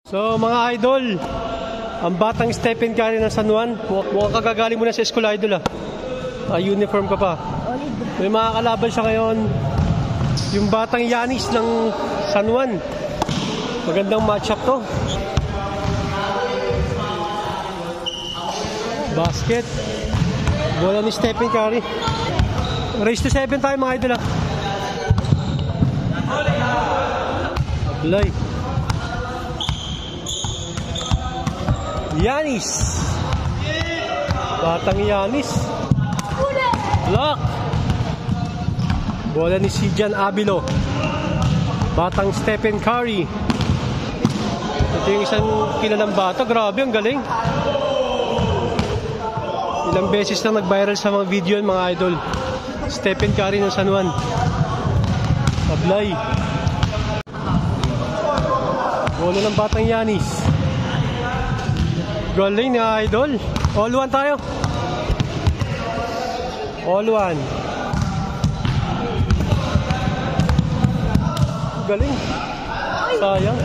So mga idol, ang batang Stephen Curry ng San Juan, mukhang kagagaling mo na sa school, idol uniform ka pa. May mga kalaban siya ngayon, yung batang Giannis ng San Juan. Magandang matchup to. Basket. Bola ni Stephen Curry. Race to 7 tayo mga idol Ablay. Giannis. Batang Giannis. Block. Bola ni Sijan Abilo. Batang Stephen Curry. Ito yung isang kilalang bata. Grabe, ang galing. Ilang beses lang nag-viral sa mga video yun, mga idol. Stephen Curry ng San Juan. Ablay. Bola ng batang Giannis. Galing ni idol. All one tayo. All one. Galing. Sayang.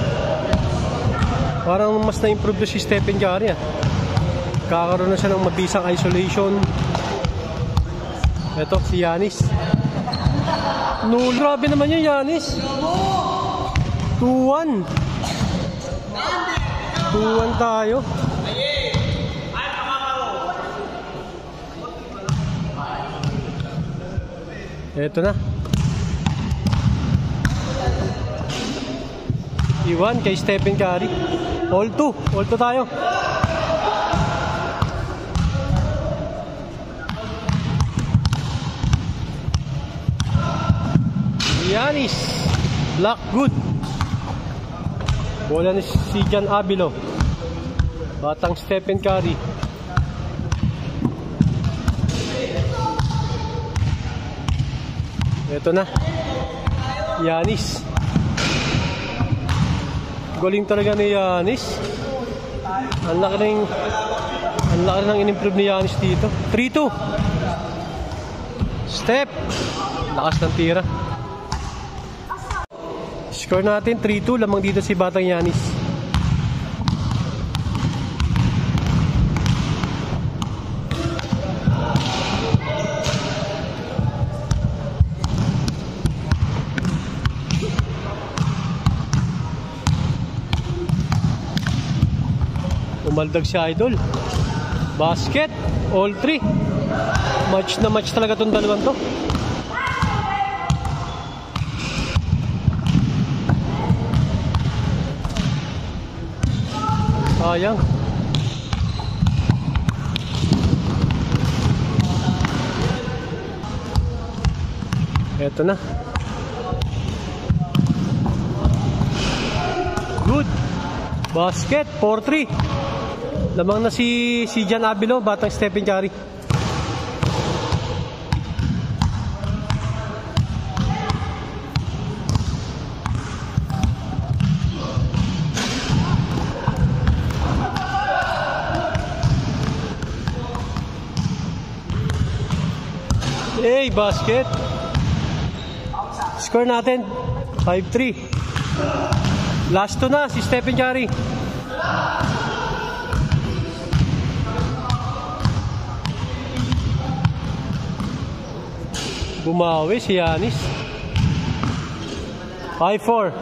Parang mas na-improve si Stephen Curry Kakaroon na siya ng mabisang isolation. Ito si Giannis. No, grabe naman yung Giannis. 2-1. 2-1 tayo. Ito na. Iwan kay Stephen Curry. All 2. All 2 tayo. Giannis. Block good. Bola ni Sijan Abilo. Batang Stephen Curry. Ito na. Giannis. Galing talaga ni Giannis. Ang laki ng in-improve ni Giannis dito. 3-2. Step. Lakas ng tira. Score natin 3-2. Lamang dito si batang Giannis. Umaldag si idol. Basket. All 3. Match na match talaga itong dalawang to. Sayang. Eto na. Good. Basket. 4-3. Lamang na si Sijan Abilo, batang Stephen Curry. Hey, basket. Score natin 5-3. Last 2 na si Stephen Curry. Bumawi si Giannis. 5-4.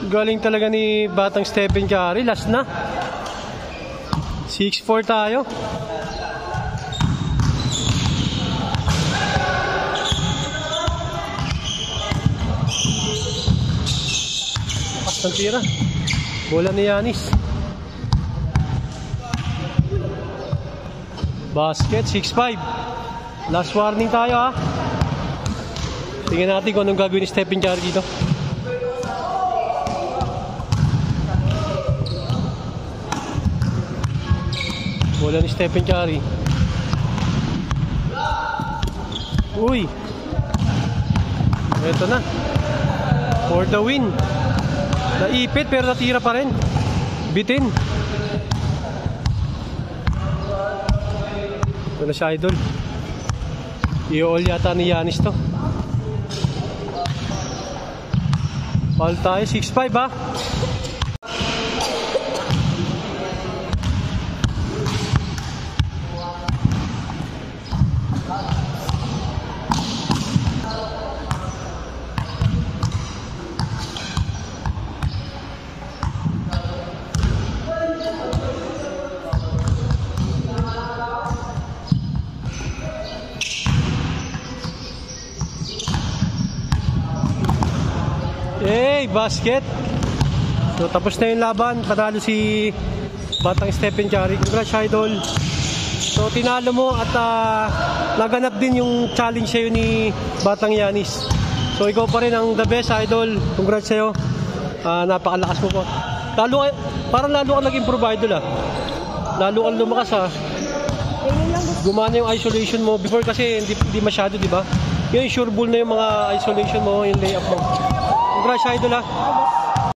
Galing talaga ni batang Stephen Curry. Last na. 6-4 tayo. Ang tira. Bola ni Giannis. Basket. 6-5. Last warning tayo Tingnan natin kung anong gagawin ni Stephen Curry dito. Bola ni Stephen Curry. Uy. Ito na. For the win. Naipit pero natira pa rin. Bitin. Ito na siya, idol. I-all yata ni Yanis to. Foul tayo, 6-5 ha. Basket. So tapos na yung laban, panalo si Batang Stephen Curry. Congrats, idol. So tinalo mo at naganap din yung challenge sa'yo ni Batang Yanis. So ikaw pa rin ang the best, idol. Congrats sa'yo. Napakalakas mo po. Parang lalo ka nag-improve, idol Lalo kang lumakas Gumana yung isolation mo. Before kasi hindi masyado, di ba? Yung sure ball na yung mga isolation mo, yung layup mo. Congrats, idol